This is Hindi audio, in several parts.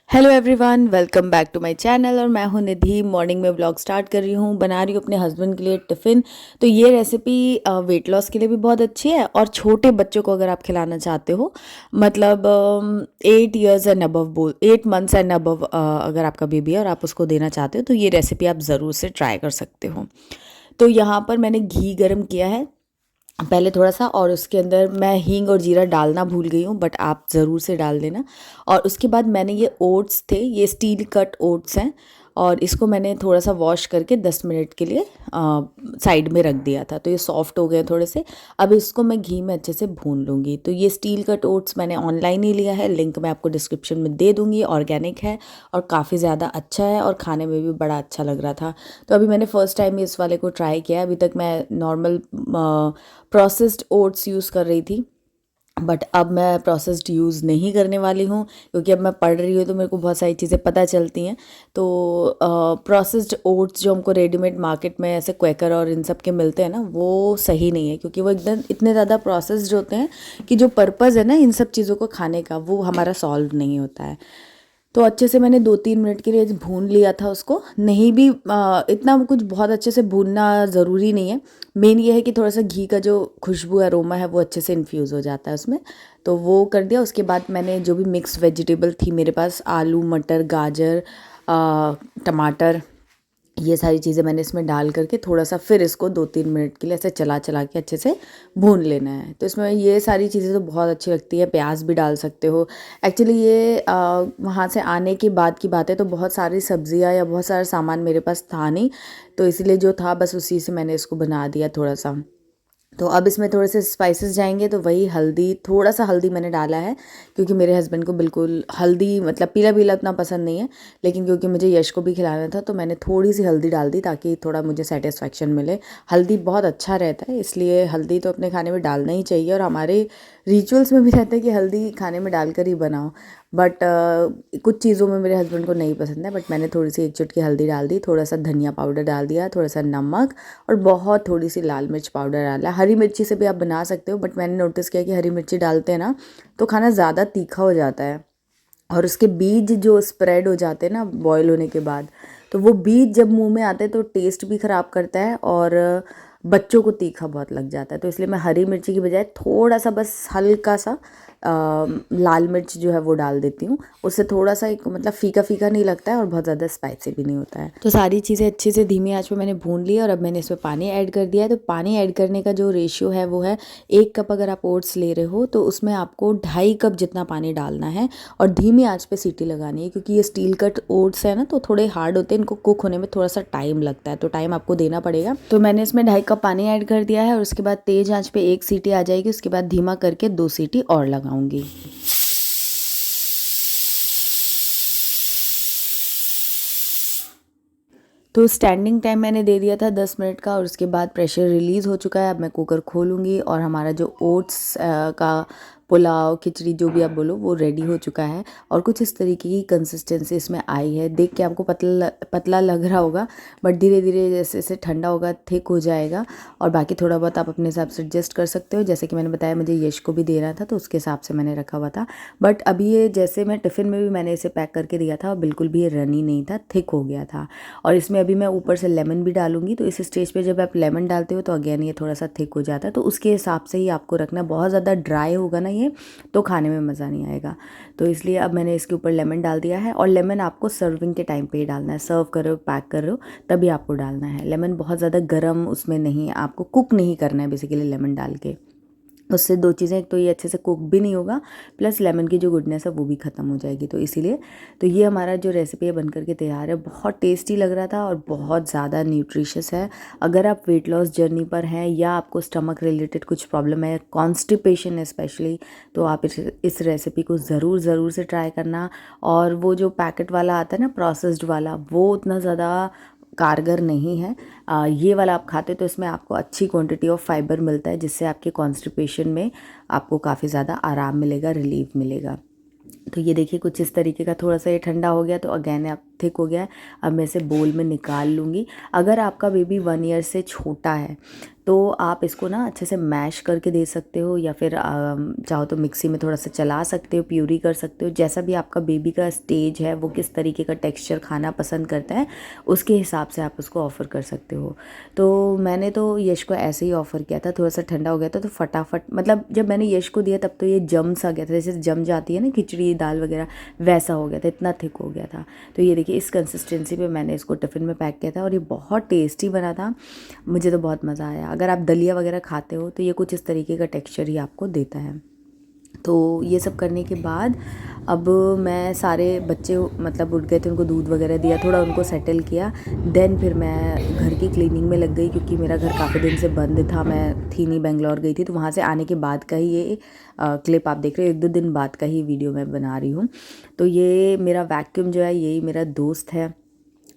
Hello everyone, welcome back to my channel. और मैं हूं निधि। मॉर्निंग में ब्लॉग स्टार्ट कर रही हूं। बना रही हूं अपने हस्बैंड के लिए टिफ़िन। तो ये रेसिपी वेट लॉस के लिए भी बहुत अच्छी है, और छोटे बच्चों को अगर आप खिलाना चाहते हो, मतलब 8 years and above, 8 months and above, अगर आपका बेबी है और आप उसको देना चाहते हो तो ये रेसिपी आप ज़रूर से ट्राई कर सकते हो। तो यहाँ पर मैंने घी गरम किया है पहले थोड़ा सा, और उसके अंदर मैं हींग और जीरा डालना भूल गई हूँ, बट आप ज़रूर से डाल देना। और उसके बाद मैंने ये ओट्स थे, ये स्टील कट ओट्स हैं, और इसको मैंने थोड़ा सा वॉश करके 10 मिनट के लिए साइड में रख दिया था। तो ये सॉफ्ट हो गए थोड़े से। अब इसको मैं घी में अच्छे से भून लूँगी। तो ये स्टील कट ओट्स मैंने ऑनलाइन ही लिया है, लिंक मैं आपको डिस्क्रिप्शन में दे दूँगी। ऑर्गेनिक है और काफ़ी ज़्यादा अच्छा है, और खाने में भी बड़ा अच्छा लग रहा था। तो अभी मैंने फ़र्स्ट टाइम इस वाले को ट्राई किया है। अभी तक मैं नॉर्मल प्रोसेस्ड ओट्स यूज़ कर रही थी, बट अब मैं प्रोसेस्ड यूज़ नहीं करने वाली हूँ, क्योंकि अब मैं पढ़ रही हूँ तो मेरे को बहुत सारी चीज़ें पता चलती हैं। तो प्रोसेस्ड ओट्स जो हमको रेडीमेड मार्केट में ऐसे क्वेकर और इन सब के मिलते हैं ना, वो सही नहीं है, क्योंकि वो एकदम इतने ज़्यादा प्रोसेस्ड होते हैं कि जो पर्पज़ है ना इन सब चीज़ों को खाने का, वो हमारा सॉल्व नहीं होता है। तो अच्छे से मैंने 2-3 मिनट के लिए भून लिया था उसको। नहीं भी इतना कुछ बहुत अच्छे से भूनना ज़रूरी नहीं है। मेन ये है कि थोड़ा सा घी का जो खुशबू अरोमा है वो अच्छे से इन्फ्यूज़ हो जाता है उसमें। तो वो कर दिया। उसके बाद मैंने जो भी मिक्स वेजिटेबल थी मेरे पास, आलू, मटर, गाजर, टमाटर, ये सारी चीज़ें मैंने इसमें डाल करके थोड़ा सा फिर इसको 2-3 मिनट के लिए ऐसे चला चला के अच्छे से भून लेना है। तो इसमें ये सारी चीज़ें तो बहुत अच्छी लगती है। प्याज भी डाल सकते हो। एक्चुअली ये वहाँ से आने के बाद की बात है, तो बहुत सारी सब्जियाँ या बहुत सारा सामान मेरे पास था नहीं, तो इसलिए जो था बस उसी से मैंने इसको बना दिया थोड़ा सा। तो अब इसमें थोड़े से स्पाइसेस जाएंगे। तो वही हल्दी, थोड़ा सा हल्दी मैंने डाला है, क्योंकि मेरे हस्बैंड को बिल्कुल हल्दी, मतलब पीला पीला उतना पसंद नहीं है। लेकिन क्योंकि मुझे यश को भी खिलाना था, तो मैंने थोड़ी सी हल्दी डाल दी, ताकि थोड़ा मुझे सेटिस्फेक्शन मिले। हल्दी बहुत अच्छा रहता है, इसलिए हल्दी तो अपने खाने में डालना ही चाहिए। और हमारे रिचुअल्स में भी रहता है कि हल्दी खाने में डालकर ही बनाओ। बट कुछ चीज़ों में मेरे हस्बैंड को नहीं पसंद है। बट मैंने थोड़ी सी 1 चुटकी हल्दी डाल दी, थोड़ा सा धनिया पाउडर डाल दिया, थोड़ा सा नमक, और बहुत थोड़ी सी लाल मिर्च पाउडर डाला। हरी मिर्ची से भी आप बना सकते हो, बट मैंने नोटिस किया कि हरी मिर्ची डालते हैं ना तो खाना ज़्यादा तीखा हो जाता है, और उसके बीज जो स्प्रेड हो जाते हैं ना बॉईल होने के बाद, तो वो बीज जब मुंह में आते हैं तो टेस्ट भी ख़राब करता है, और बच्चों को तीखा बहुत लग जाता है। तो इसलिए मैं हरी मिर्ची की बजाय थोड़ा सा, बस हल्का सा लाल मिर्च जो है वो डाल देती हूँ। उससे थोड़ा सा एक, मतलब फीका फीका नहीं लगता है, और बहुत ज़्यादा स्पाइसी भी नहीं होता है। तो सारी चीज़ें अच्छे से धीमी आंच पे मैंने भून ली, और अब मैंने इसमें पानी ऐड कर दिया है। तो पानी ऐड करने का जो रेशियो है वो है 1 कप। अगर आप ओट्स ले रहे हो तो उसमें आपको 2.5 कप जितना पानी डालना है, और धीमी आंच पे सीटी लगानी है, क्योंकि ये स्टील कट ओट्स है ना, तो थोड़े हार्ड होते हैं, इनको कुक होने में थोड़ा सा टाइम लगता है, तो टाइम आपको देना पड़ेगा। तो मैंने इसमें 2.5 कप पानी ऐड कर दिया है, और उसके बाद तेज़ आंच पे 1 सीटी आ जाएगी, उसके बाद धीमा करके 2 सीटी और लगाऊंगी। तो स्टैंडिंग टाइम मैंने दे दिया था 10 मिनट का, और उसके बाद प्रेशर रिलीज़ हो चुका है। अब मैं कुकर खोलूँगी, और हमारा जो ओट्स का पुलाव, खिचड़ी, जो भी आप बोलो, वो रेडी हो चुका है। और कुछ इस तरीके की कंसिस्टेंसी इसमें आई है। देख के आपको पतला पतला लग रहा होगा, बट धीरे धीरे जैसे जैसे ठंडा होगा थिक हो जाएगा। और बाकी थोड़ा बहुत आप अपने हिसाब से एडजस्ट कर सकते हो। जैसे कि मैंने बताया, मुझे यश को भी देना था, तो उसके हिसाब से मैंने रखा हुआ था। बट अभी ये, जैसे मैं टिफ़िन में भी मैंने इसे पैक करके दिया था, और बिल्कुल भी ये रनी नहीं था, थिक हो गया था। और इसमें अभी मैं ऊपर से लेमन भी डालूंगी। तो इस स्टेज पे जब आप लेमन डालते हो तो अगेन ये थोड़ा सा थिक हो जाता है, तो उसके हिसाब से ही आपको रखना। बहुत ज़्यादा ड्राई होगा ना ये, तो खाने में मज़ा नहीं आएगा। तो इसलिए अब मैंने इसके ऊपर लेमन डाल दिया है। और लेमन आपको सर्विंग के टाइम पे ही डालना है। सर्व कर रहे हो, पैक कर रहे हो, तभी आपको डालना है लेमन। बहुत ज़्यादा गर्म उसमें नहीं, आपको कुक नहीं करना है बेसिकली लेमन डाल के। उससे 2 चीज़ें, एक तो ये अच्छे से कुक भी नहीं होगा, प्लस लेमन की जो गुडनेस है वो भी ख़त्म हो जाएगी। तो इसीलिए तो ये हमारा जो रेसिपी है बनकर के तैयार है। बहुत टेस्टी लग रहा था, और बहुत ज़्यादा न्यूट्रिशियस है। अगर आप वेट लॉस जर्नी पर हैं, या आपको स्टमक रिलेटेड कुछ प्रॉब्लम है, कॉन्स्टिपेशन है स्पेशली, तो आप इस रेसिपी को ज़रूर से ट्राई करना। और वो जो पैकेट वाला आता है ना, प्रोसेस्ड वाला, वो उतना ज़्यादा कारगर नहीं है। ये वाला आप खाते तो इसमें आपको अच्छी क्वांटिटी ऑफ फाइबर मिलता है, जिससे आपके कॉन्स्टिपेशन में आपको काफ़ी ज़्यादा आराम मिलेगा, रिलीफ मिलेगा। तो ये देखिए कुछ इस तरीके का। थोड़ा सा ये ठंडा हो गया, तो अगेन आप थिक हो गया है। अब मैं इसे बोल में निकाल लूँगी। अगर आपका बेबी 1 ईयर से छोटा है तो आप इसको ना अच्छे से मैश करके दे सकते हो, या फिर चाहो तो मिक्सी में थोड़ा सा चला सकते हो, प्यूरी कर सकते हो। जैसा भी आपका बेबी का स्टेज है, वो किस तरीके का टेक्सचर खाना पसंद करता है, उसके हिसाब से आप उसको ऑफ़र कर सकते हो। तो मैंने तो यश को ऐसे ही ऑफ़र किया था, थोड़ा सा ठंडा हो गया था तो फटाफट, मतलब जब मैंने यश को दिया तब तो ये जम सा गया था, जैसे जम जाती है ना खिचड़ी दाल वगैरह, वैसा हो गया था, इतना थिक हो गया था। तो ये देखिए इस कंसिस्टेंसी पे मैंने इसको टिफ़िन में पैक किया था और ये बहुत टेस्टी बना था, मुझे तो बहुत मज़ा आया। अगर आप दलिया वगैरह खाते हो तो ये कुछ इस तरीके का टेक्सचर ही आपको देता है। तो ये सब करने के बाद अब मैं सारे बच्चे मतलब उठ गए थे, उनको दूध वगैरह दिया, थोड़ा उनको सेटल किया। देन फिर मैं घर की क्लीनिंग में लग गई, क्योंकि मेरा घर काफ़ी दिन से बंद था, मैं थी नहीं, बेंगलोर गई थी। तो वहाँ से आने के बाद का ही ये क्लिप आप देख रहे हो, 1-2 दिन बाद का ही वीडियो मैं बना रही हूँ। तो ये मेरा वैक्यूम जो है, यही मेरा दोस्त है।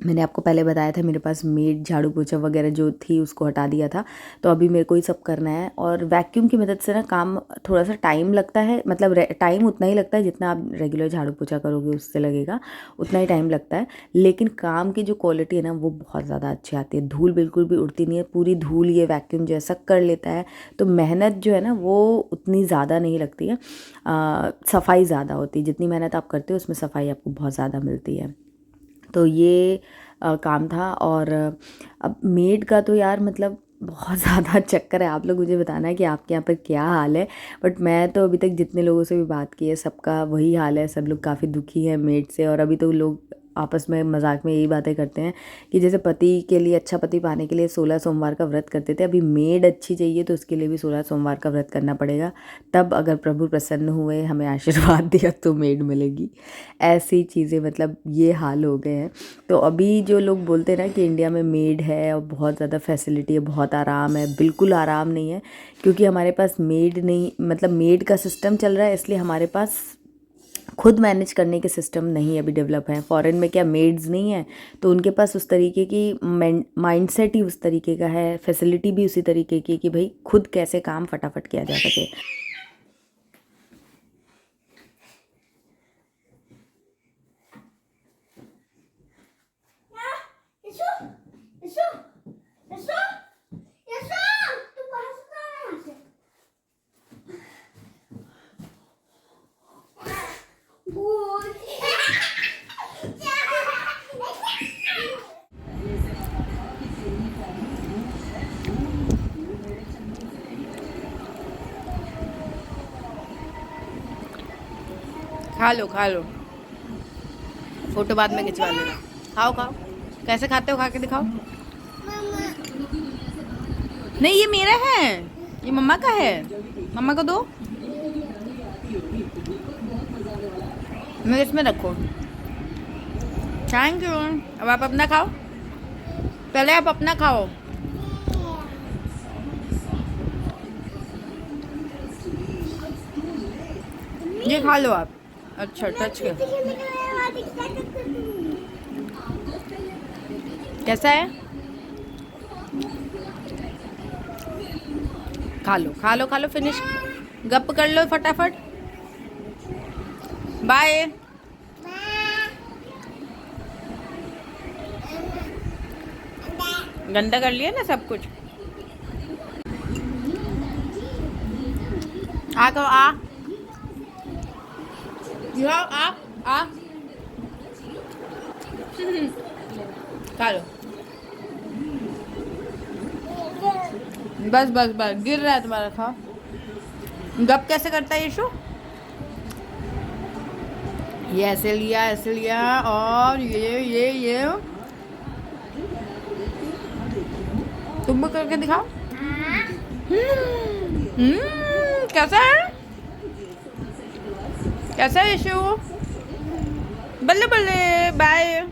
मैंने आपको पहले बताया था मेरे पास मेड झाड़ू पोछा वगैरह जो थी उसको हटा दिया था, तो अभी मेरे को ही सब करना है। और वैक्यूम की मदद से ना काम थोड़ा सा टाइम लगता है, मतलब टाइम उतना ही लगता है जितना आप रेगुलर झाड़ू पोछा करोगे उससे लगेगा, उतना ही टाइम लगता है। लेकिन काम की जो क्वालिटी है ना वो बहुत ज़्यादा अच्छी आती है, धूल बिल्कुल भी उड़ती नहीं है, पूरी धूल ये वैक्यूम जो है सक कर लेता है। तो मेहनत जो है ना वो उतनी ज़्यादा नहीं लगती है, सफाई ज़्यादा होती है। जितनी मेहनत आप करते हो उसमें सफाई आपको बहुत ज़्यादा मिलती है। तो ये काम था। और अब मेड का तो यार मतलब बहुत ज़्यादा चक्कर है। आप लोग मुझे बताना है कि आपके यहाँ पर क्या हाल है। बट मैं तो अभी तक जितने लोगों से भी बात की है सबका वही हाल है, सब लोग काफ़ी दुखी हैं मेड से। और अभी तो लोग आपस में मजाक में यही बातें करते हैं कि जैसे पति के लिए, अच्छा पति पाने के लिए 16 सोमवार का व्रत करते थे, अभी मेड अच्छी चाहिए तो उसके लिए भी 16 सोमवार का व्रत करना पड़ेगा। तब अगर प्रभु प्रसन्न हुए, हमें आशीर्वाद दिया तो मेड मिलेगी। ऐसी चीज़ें, मतलब ये हाल हो गए हैं। तो अभी जो लोग बोलते हैं ना कि इंडिया में मेड है और बहुत ज़्यादा फैसिलिटी है, बहुत आराम है, बिल्कुल आराम नहीं है। क्योंकि हमारे पास मेड नहीं, मतलब मेड का सिस्टम चल रहा है, इसलिए हमारे पास खुद मैनेज करने के सिस्टम नहीं अभी डेवलप हैं। फॉरेन में क्या मेड्स नहीं है, तो उनके पास उस तरीके की माइंडसेट ही उस तरीके का है, फैसिलिटी भी उसी तरीके की कि भाई खुद कैसे काम फटाफट किया जा सके। खा लो, फोटो बाद में खिंचवा लेना। खाओ खाओ, कैसे खाते हो खा के दिखाओ। नहीं ये मेरा है, ये मम्मा का है, मम्मा को दो, मैं इसमें रखो। Thank you. अब आप अपना खाओ, पहले आप अपना खाओ। ये खा लो आप। अच्छा टच कर, कैसा है? खा लो फिनिश, गप कर लो फटाफट। बाय। गंदा कर लिया ना सब कुछ। आ तो आ, आ खा लो। बस बस बस, गिर रहा है तुम्हारा, खाओ। गप कैसे करता है यीशु? ये ऐसे लिया और ये तुम भी करके दिखाओ। कैसा है, कैसा है यीशु? बल्ले बल्ले, बाय।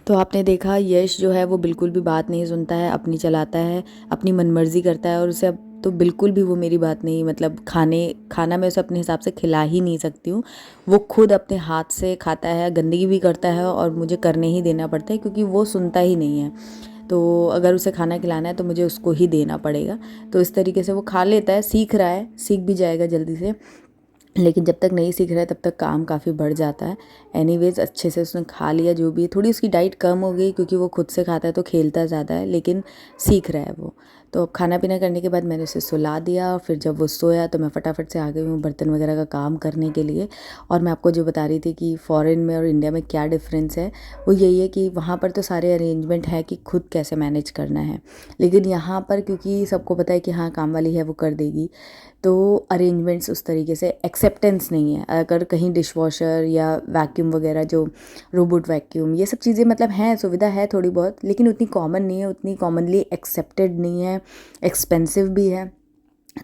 तो आपने देखा यश जो है वो बिल्कुल भी बात नहीं सुनता है, अपनी चलाता है, अपनी मनमर्जी करता है। और उसे अब तो बिल्कुल भी वो मेरी बात नहीं, मतलब खाना मैं उसे अपने हिसाब से खिला ही नहीं सकती हूँ। वो खुद अपने हाथ से खाता है, गंदगी भी करता है और मुझे करने ही देना पड़ता है, क्योंकि वो सुनता ही नहीं है। तो अगर उसे खाना खिलाना है तो मुझे उसको ही देना पड़ेगा। तो इस तरीके से वो खा लेता है, सीख रहा है, सीख भी जाएगा जल्दी से। लेकिन जब तक नहीं सीख रहा है तब तक काम काफ़ी बढ़ जाता है। एनीवेज़ अच्छे से उसने खा लिया जो भी, थोड़ी उसकी डाइट कम हो गई क्योंकि वो खुद से खाता है तो खेलता ज़्यादा है, लेकिन सीख रहा है वो। तो अब खाना पीना करने के बाद मैंने उसे सुला दिया, फिर जब वो सोया तो मैं फटाफट से आ गई हूँ बर्तन वगैरह का काम करने के लिए। और मैं आपको जो बता रही थी कि फ़ॉरेन में और इंडिया में क्या डिफ़रेंस है, वो यही है कि वहाँ पर तो सारे अरेंजमेंट है कि खुद कैसे मैनेज करना है, लेकिन यहाँ पर क्योंकि सबको पता है कि हाँ काम वाली है वो कर देगी, तो अरेंजमेंट्स उस तरीके से एक्सेप्टेंस नहीं है। अगर कहीं डिश वॉशर या वैक्यूम वगैरह जो रोबोट वैक्यूम ये सब चीज़ें मतलब हैं, सुविधा है थोड़ी बहुत, लेकिन उतनी कॉमन नहीं है, उतनी कॉमनली एक्सेप्टेड नहीं है, एक्सपेंसिव भी है।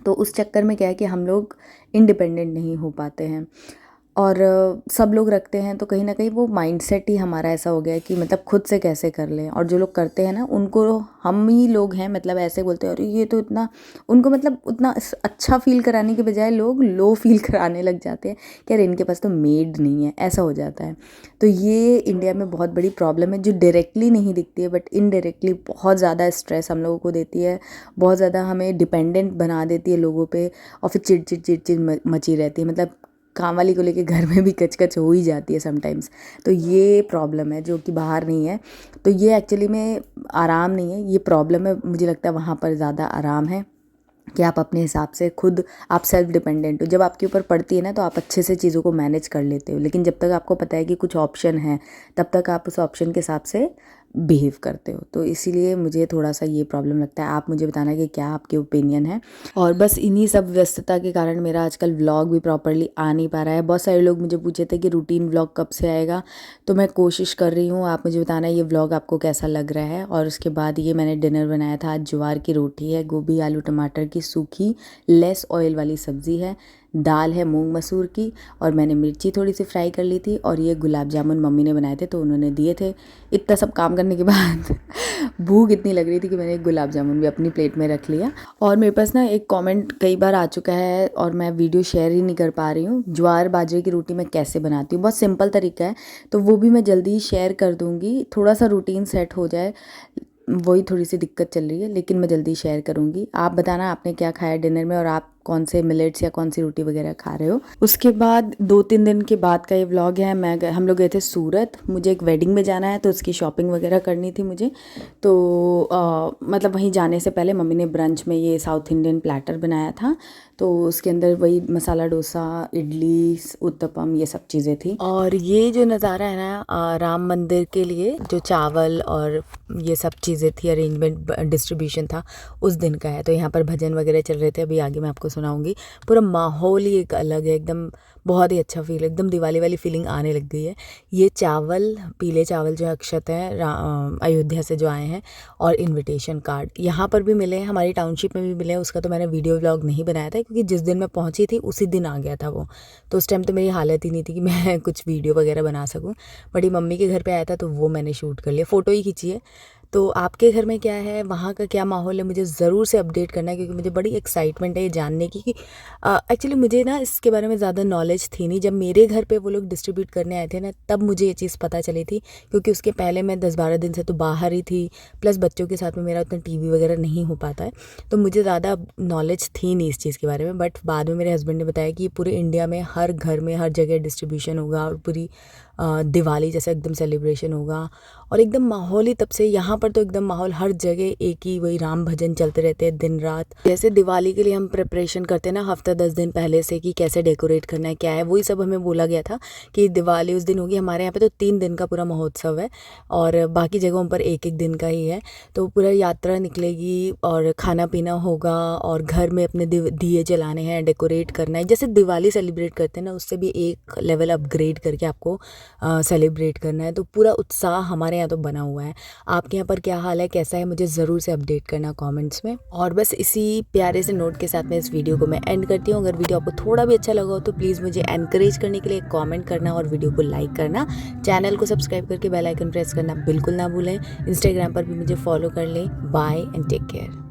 तो उस चक्कर में क्या है कि हम लोग इंडिपेंडेंट नहीं हो पाते हैं। और सब लोग रखते हैं तो कहीं न कहीं वो माइंडसेट ही हमारा ऐसा हो गया है कि मतलब खुद से कैसे कर लें। और जो लोग करते हैं ना उनको हम ही लोग हैं मतलब ऐसे बोलते हैं अरे ये तो इतना, उनको मतलब उतना अच्छा फ़ील कराने के बजाय लोग लो फ़ील कराने लग जाते हैं कि यार इनके पास तो मेड नहीं है, ऐसा हो जाता है। तो ये इंडिया में बहुत बड़ी प्रॉब्लम है जो डायरेक्टली नहीं दिखती है बट इनडायरेक्टली बहुत ज़्यादा स्ट्रेस हम लोगों को देती है, बहुत ज़्यादा हमें डिपेंडेंट बना देती है लोगों पे, और फिर चिड़चिड़ मची रहती है। मतलब काम वाली को लेके घर में भी कच हो ही जाती है समटाइम्स। तो ये प्रॉब्लम है जो कि बाहर नहीं है। तो ये एक्चुअली में आराम नहीं है, ये प्रॉब्लम है। मुझे लगता है वहाँ पर ज़्यादा आराम है कि आप अपने हिसाब से खुद आप सेल्फ डिपेंडेंट हो। जब आपके ऊपर पड़ती है ना तो आप अच्छे से चीज़ों को मैनेज कर लेते हो, लेकिन जब तक आपको पता है कि कुछ ऑप्शन है तब तक आप उस ऑप्शन के हिसाब से बिहेव करते हो। तो इसीलिए मुझे थोड़ा सा ये प्रॉब्लम लगता है। आप मुझे बताना कि क्या आपके ओपिनियन है। और बस इन्हीं सब व्यस्तता के कारण मेरा आजकल व्लॉग भी प्रॉपरली आ नहीं पा रहा है। बहुत सारे लोग मुझे पूछे थे कि रूटीन व्लॉग कब से आएगा, तो मैं कोशिश कर रही हूँ। आप मुझे बताना ये व्लॉग आपको कैसा लग रहा है। और उसके बाद ये मैंने डिनर बनाया था, आज ज्वार की रोटी है, गोभी आलू टमाटर की सूखी लेस ऑयल वाली सब्ज़ी है, दाल है मूंग मसूर की, और मैंने मिर्ची थोड़ी सी फ्राई कर ली थी, और ये गुलाब जामुन मम्मी ने बनाए थे तो उन्होंने दिए थे। इतना सब काम करने के बाद भूख इतनी लग रही थी कि मैंने एक गुलाब जामुन भी अपनी प्लेट में रख लिया। और मेरे पास ना एक कमेंट कई बार आ चुका है और मैं वीडियो शेयर ही नहीं कर पा रही हूँ, ज्वार बाजरे की रोटी मैं कैसे बनाती हूँ। बहुत सिंपल तरीका है, तो वो भी मैं जल्दी ही शेयर कर दूँगी। थोड़ा सा रूटीन सेट हो जाए, वही थोड़ी सी दिक्कत चल रही है, लेकिन मैं जल्दी शेयर करूँगी। आप बताना आपने क्या खाया डिनर में, और आप कौन से मिलेट्स या कौन सी रोटी वगैरह खा रहे हो। उसके बाद 2-3 दिन के बाद का ये व्लॉग है। हम लोग गए थे सूरत, मुझे एक वेडिंग में जाना है तो उसकी शॉपिंग वगैरह करनी थी मुझे। तो मतलब वहीं जाने से पहले मम्मी ने ब्रंच में ये साउथ इंडियन प्लेटर बनाया था, तो उसके अंदर वही मसाला डोसा, इडली, उत्तपम, ये सब चीज़ें थी। और ये जो नज़ारा है ना राम मंदिर के लिए जो चावल और ये सब चीज़ें थी, अरेंजमेंट डिस्ट्रीब्यूशन था, उस दिन का है। तो यहाँ पर भजन वगैरह चल रहे थे, अभी आगे मैं आपको सुनाऊंगी। पूरा माहौल ही एक अलग है, एकदम बहुत ही अच्छा फील, एकदम दिवाली वाली फीलिंग आने लग गई है। ये चावल, पीले चावल जो अक्षत हैं अयोध्या से जो आए हैं, और इनविटेशन कार्ड यहाँ पर भी मिले हैं, हमारी टाउनशिप में भी मिले हैं। उसका तो मैंने वीडियो व्लॉग नहीं बनाया था क्योंकि जिस दिन मैं पहुँची थी उसी दिन आ गया था वो, तो उस टाइम तो मेरी हालत ही नहीं थी कि मैं कुछ वीडियो वगैरह बना सकूँ। बट ये मम्मी के घर पे आया था तो वो मैंने शूट कर लिया, फ़ोटो ही खींची है। तो आपके घर में क्या है, वहाँ का क्या माहौल है, मुझे ज़रूर से अपडेट करना है, क्योंकि मुझे बड़ी एक्साइटमेंट है ये जानने की कि एक्चुअली मुझे ना इसके बारे में ज़्यादा नॉलेज थी नहीं। जब मेरे घर पे वो लोग डिस्ट्रीब्यूट करने आए थे ना, तब मुझे ये चीज़ पता चली थी, क्योंकि उसके पहले मैं 10-12 दिन से तो बाहर ही थी, प्लस बच्चों के साथ में मेरा उतना टीवी वगैरह नहीं हो पाता है, तो मुझे ज़्यादा नॉलेज थी नहीं इस चीज़ के बारे में। बट बाद में मेरे हस्बैंड ने बताया कि पूरे इंडिया में हर घर में हर जगह डिस्ट्रीब्यूशन होगा, और पूरी दिवाली जैसा एकदम सेलिब्रेशन होगा, और एकदम माहौल ही तब से यहाँ पर तो एकदम माहौल हर जगह एक ही वही राम भजन चलते रहते हैं दिन रात। जैसे दिवाली के लिए हम प्रिपरेशन करते हैं ना हफ्ता 10 दिन पहले से कि कैसे डेकोरेट करना है, क्या है, वही सब हमें बोला गया था कि दिवाली उस दिन होगी। हमारे यहाँ पे तो 3 दिन का पूरा महोत्सव है, और बाकी जगहों पर एक एक दिन का ही है। तो पूरा यात्रा निकलेगी और खाना पीना होगा, और घर में अपने दिए जलाने हैं, डेकोरेट करना है, जैसे दिवाली सेलिब्रेट करते हैं ना उससे भी एक लेवल अपग्रेड करके आपको सेलिब्रेट करना है। तो पूरा उत्साह हमारे यहाँ तो बना हुआ है। आपके यहाँ पर क्या हाल है, कैसा है, मुझे ज़रूर से अपडेट करना कमेंट्स में। और बस इसी प्यारे से नोट के साथ में इस वीडियो को मैं एंड करती हूँ। अगर वीडियो आपको थोड़ा भी अच्छा लगा हो तो प्लीज़ मुझे एनकरेज करने के लिए कमेंट करना और वीडियो को लाइक करना, चैनल को सब्सक्राइब करके बेल आइकन प्रेस करना बिल्कुल ना भूलें। इंस्टाग्राम पर भी मुझे फॉलो कर लें। Bye and take care.